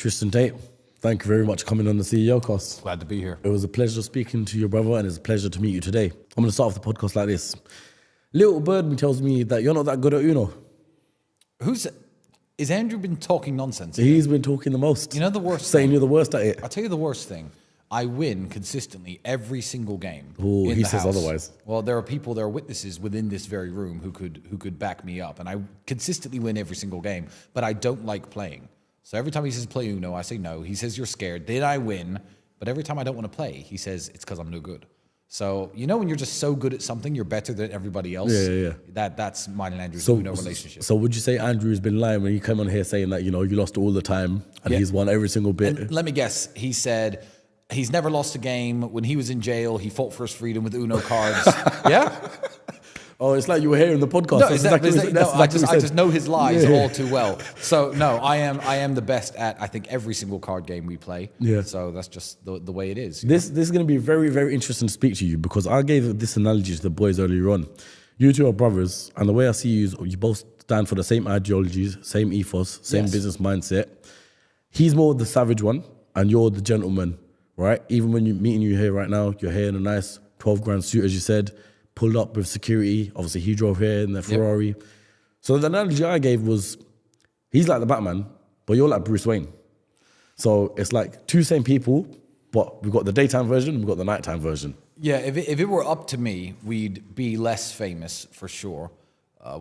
Tristan Tate, thank you very much for coming on the CEO cast. Glad to be here. It was a pleasure speaking to your brother, and it's a pleasure to meet you today. I'm going to start off the podcast like this. Little Bird tells me that you're not that good at Uno. Is Andrew been talking nonsense? He's been talking the most. You know the worst Saying thing? you're the worst at it. I'll tell you the worst thing. I win consistently every single game. Ooh, in he the says house. otherwise. Well, there are witnesses within this very room who could back me up, and I consistently win every single game. But I don't like playing. So every time he says play Uno, I say no. He says you're scared. Then I win. But every time I don't want to play, he says it's because I'm no good. So you know when you're just so good at something, you're better than everybody else. Yeah. That's mine and Andrew's Uno relationship. So would you say Andrew's been lying when he came on here saying that you lost all the time and he's won every single bit? And let me guess. He said he's never lost a game. When he was in jail, he fought for his freedom with Uno cards. Yeah? Oh, it's like you were here in the podcast. No, I just know his lies all too well. So no, I am the best at I think every single card game we play. Yeah. So that's just the way it is. This is going to be very, very interesting to speak to you because I gave this analogy to the boys earlier on. You two are brothers, and the way I see you is you both stand for the same ideologies, same ethos, same business mindset. He's more the savage one, and you're the gentleman, right? Even when you're meeting you here right now, you're here in a nice 12 grand suit, as you said, pulled up with security. Obviously, he drove here in the Ferrari. Yep. So the analogy I gave was, he's like the Batman, but you're like Bruce Wayne. So it's like two same people, but we've got the daytime version, we've got the nighttime version. Yeah, if it were up to me, we'd be less famous for sure.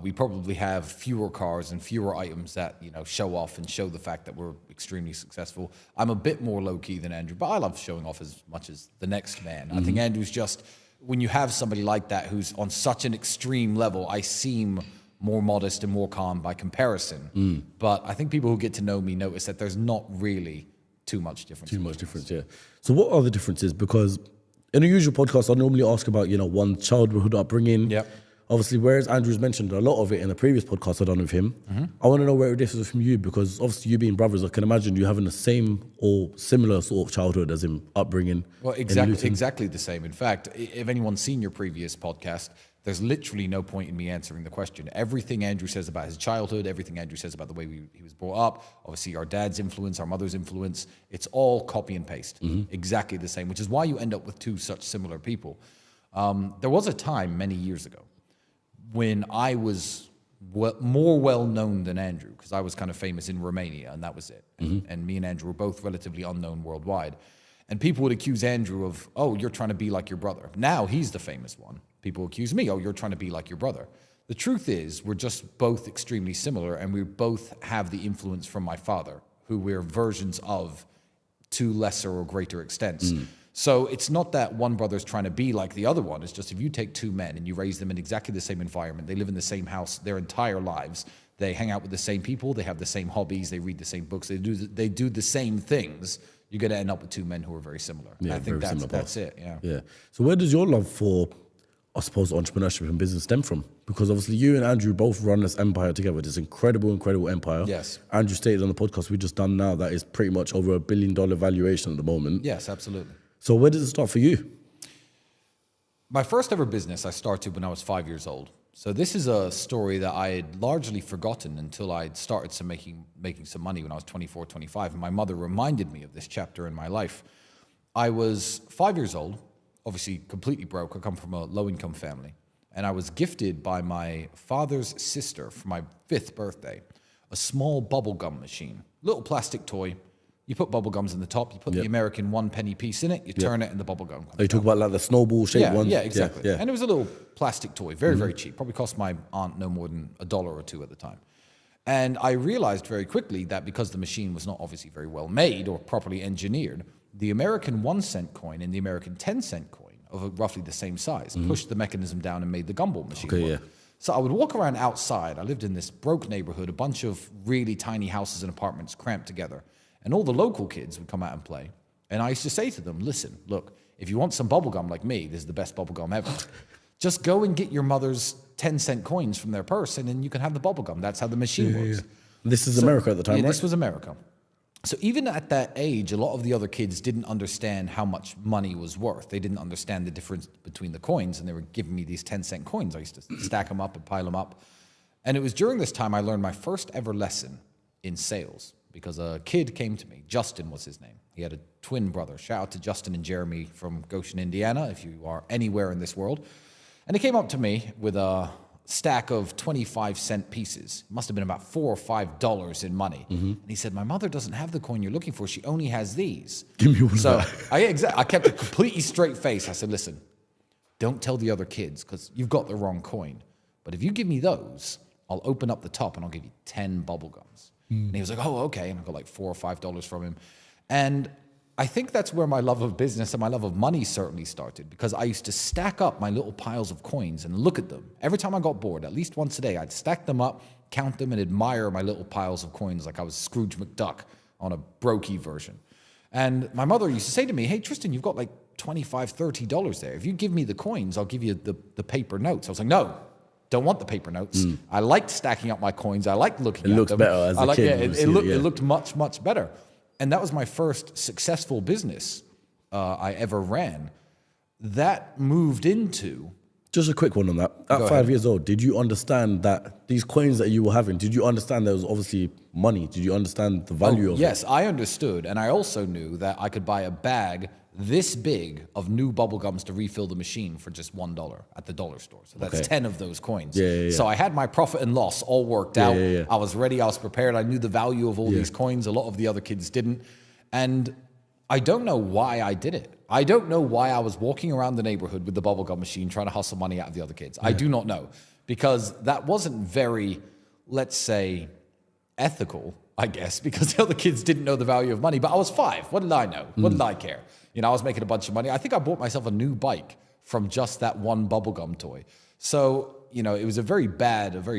We probably have fewer cars and fewer items that show off and show the fact that we're extremely successful. I'm a bit more low key than Andrew, but I love showing off as much as the next man. Mm-hmm. I think Andrew's just, when you have somebody like that who's on such an extreme level, I seem more modest and more calm by comparison. But I think people who get to know me notice that there's not really too much difference. Yeah. So what are the differences? Because in a usual podcast, I normally ask about, one childhood upbringing. Yep. Obviously, whereas Andrew's mentioned a lot of it in the previous podcast I've done with him, I want to know where it differs from you because obviously you being brothers, I can imagine you having the same or similar sort of childhood as in upbringing. Well, exactly the same. In fact, if anyone's seen your previous podcast, there's literally no point in me answering the question. Everything Andrew says about his childhood, everything Andrew says about the way he was brought up, obviously our dad's influence, our mother's influence, it's all copy and paste. Exactly the same, which is why you end up with two such similar people. There was a time many years ago when I was more well-known than Andrew, because I was kind of famous in Romania, and that was it. And me and Andrew were both relatively unknown worldwide. And people would accuse Andrew of, oh, you're trying to be like your brother. Now he's the famous one. People accuse me, oh, you're trying to be like your brother. The truth is, we're just both extremely similar, and we both have the influence from my father, who we're versions of to lesser or greater extents. So it's not that one brother's trying to be like the other one. It's just if you take two men and you raise them in exactly the same environment, they live in the same house their entire lives, they hang out with the same people, they have the same hobbies, they read the same books, they do the same things, you're going to end up with two men who are very similar. Yeah, I think that's it, yeah. So where does your love for, I suppose, entrepreneurship and business stem from? Because obviously you and Andrew both run this empire together, this incredible empire. Yes. Andrew stated on the podcast we just done now that is pretty much over $1 billion valuation at the moment. Yes, absolutely. So where does it start for you? My first ever business I started when I was 5 years old. So this is a story that I had largely forgotten until I started making some money when I was 24, 25. And my mother reminded me of this chapter in my life. I was 5 years old, obviously completely broke. I come from a low-income family. And I was gifted by my father's sister for my 5th birthday a small bubblegum machine, little plastic toy. You put bubble gums in the top, you put the American 1 penny piece in it, you turn it and the bubble gum comes you talk about like the snowball shaped ones? Yeah, exactly. Yeah. And it was a little plastic toy, very, very cheap. Probably cost my aunt no more than $1 or $2 at the time. And I realized very quickly that because the machine was not obviously very well made or properly engineered, the American 1 cent coin and the American 10 cent coin of roughly the same size pushed the mechanism down and made the gumball machine work. Yeah. So I would walk around outside. I lived in this broke neighborhood, a bunch of really tiny houses and apartments cramped together. And all the local kids would come out and play. And I used to say to them, listen, look, if you want some bubblegum like me, this is the best bubblegum ever. Just go and get your mother's 10-cent coins from their purse, and then you can have the bubblegum. That's how the machine works. Yeah. This is America at the time, right? This was America. So even at that age, a lot of the other kids didn't understand how much money was worth. They didn't understand the difference between the coins, and they were giving me these 10-cent coins. I used to stack them up and pile them up. And it was during this time I learned my first ever lesson in sales. because a kid came to me. Justin was his name. He had a twin brother. Shout out to Justin and Jeremy from Goshen, Indiana, if you are anywhere in this world. And he came up to me with a stack of 25-cent pieces. It must have been about $4 or $5 in money. And he said, my mother doesn't have the coin you're looking for. She only has these. Give me one. So I kept a completely straight face. I said, listen, don't tell the other kids because you've got the wrong coin. But if you give me those, I'll open up the top and I'll give you 10 bubble gums. And he was like, oh, okay. And I got like $4 or $5 from him. And I think that's where my love of business and my love of money certainly started, because I used to stack up my little piles of coins and look at them. Every time I got bored, at least once a day, I'd stack them up, count them, and admire my little piles of coins like I was Scrooge McDuck on a brokey version. And my mother used to say to me, hey, Tristan, you've got like $25, $30 there. If you give me the coins, I'll give you the paper notes. I was like, no, don't want the paper notes. I liked stacking up my coins. I liked looking at them. It looks better as a kid. It looked much, much better. And that was my first successful business I ever ran. That moved into... Just a quick one on that. At 5 years old, did you understand that these coins that you were having, did you understand there was obviously money? Did you understand the value of it? Yes, I understood. And I also knew that I could buy a bag this big of new bubble gums to refill the machine for just $1 at the dollar store. So that's 10 of those coins. So I had my profit and loss all worked out. I was ready. I was prepared. I knew the value of all these coins. A lot of the other kids didn't. And I don't know why I did it. I don't know why I was walking around the neighborhood with the bubblegum machine trying to hustle money out of the other kids. I do not know, because that wasn't very, let's say, ethical, I guess, because the other kids didn't know the value of money. But I was 5. What did I know? What did I care? You know, I was making a bunch of money. I think I bought myself a new bike from just that one bubblegum toy. So, you know, it was a very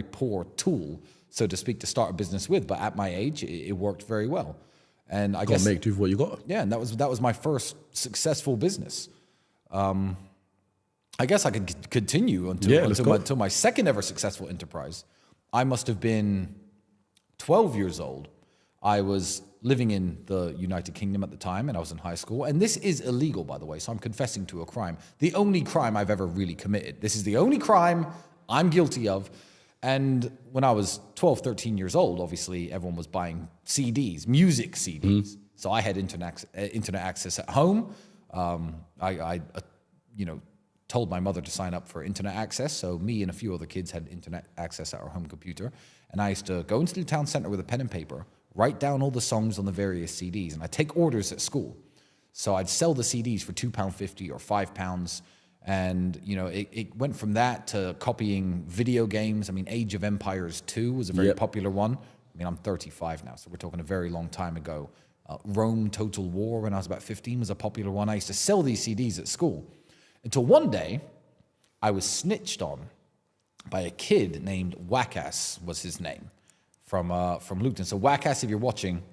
poor tool, so to speak, to start a business with. But at my age, it worked very well. And I guess make do with what you got. Yeah, and that was my first successful business. I guess I could continue until my second ever successful enterprise. I must have been 12 years old. I was living in the United Kingdom at the time, and I was in high school. And this is illegal, by the way, so I'm confessing to a crime. The only crime I've ever really committed. This is the only crime I'm guilty of. And when I was 12, 13 years old, obviously everyone was buying CDs, music CDs. So I had internet access at home. I told my mother to sign up for internet access. So me and a few other kids had internet access at our home computer. And I used to go into the town center with a pen and paper, write down all the songs on the various CDs, and I'd take orders at school. So I'd sell the CDs for £2.50 or £5. And, you know, it went from that to copying video games. I mean, Age of Empires 2 was a very popular one. I mean, I'm 35 now, so we're talking a very long time ago. Rome Total War, when I was about 15, was a popular one. I used to sell these CDs at school. Until one day, I was snitched on by a kid named Wackass, was his name, from Luton. So Wackass, if you're watching,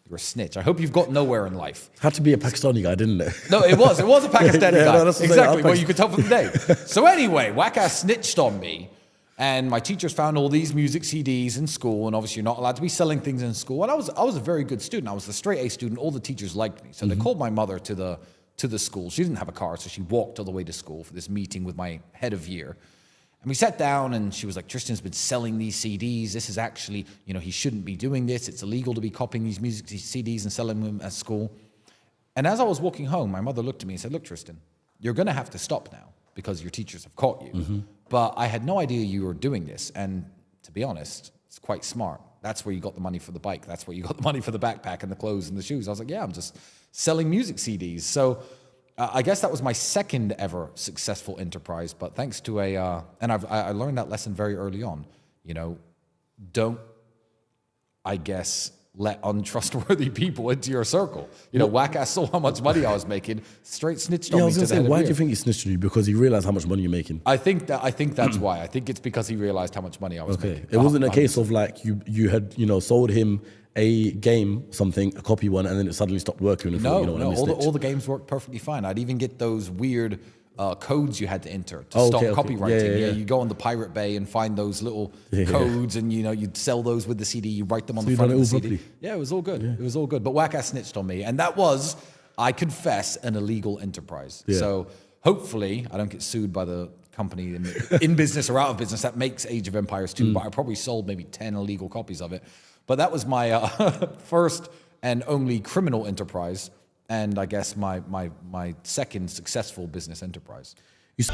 you're a snitch. I hope you've got nowhere in life. Had to be a Pakistani guy, didn't it? No, it was a Pakistani guy. No, exactly. Well, you could tell from the name. So anyway, Wackass snitched on me, and my teachers found all these music CDs in school, and obviously you're not allowed to be selling things in school. And I was a very good student. I was the straight A student. All the teachers liked me. So they called my mother to the school. She didn't have a car, so she walked all the way to school for this meeting with my head of year. And we sat down, and she was like, Tristan's been selling these CDs. This is actually, you know, he shouldn't be doing this. It's illegal to be copying these music CDs and selling them at school. And as I was walking home, my mother looked at me and said, look, Tristan, you're going to have to stop now because your teachers have caught you. But I had no idea you were doing this. And to be honest, it's quite smart. That's where you got the money for the bike. That's where you got the money for the backpack and the clothes and the shoes. I was like, yeah, I'm just selling music CDs. So I guess that was my second ever successful enterprise, but thanks to I learned that lesson very early on. You know, don't, I guess, let untrustworthy people into your circle. You know, Wackass saw how much money I was making, straight snitched on me. I was going to say, why do you think he snitched on you? Because he realized how much money you're making. I think that's why. I think it's because he realized how much money I was making. It wasn't a case of like you had, you know, sold him a game, something, a copy one, and then it suddenly stopped working. No, all the games worked perfectly fine. I'd even get those weird codes you had to enter to stop copywriting. Yeah, you go on the Pirate Bay and find those little codes, and you know you'd sell those with the CD. You write them on the front of the CD. Properly. Yeah, it was all good. It was all good. But Wackass snitched on me, and that was, I confess, an illegal enterprise. So hopefully I don't get sued by the company in business or out of business that makes Age of Empires 2, but I probably sold maybe 10 illegal copies of it. But that was my first and only criminal enterprise, and I guess my second successful business enterprise. You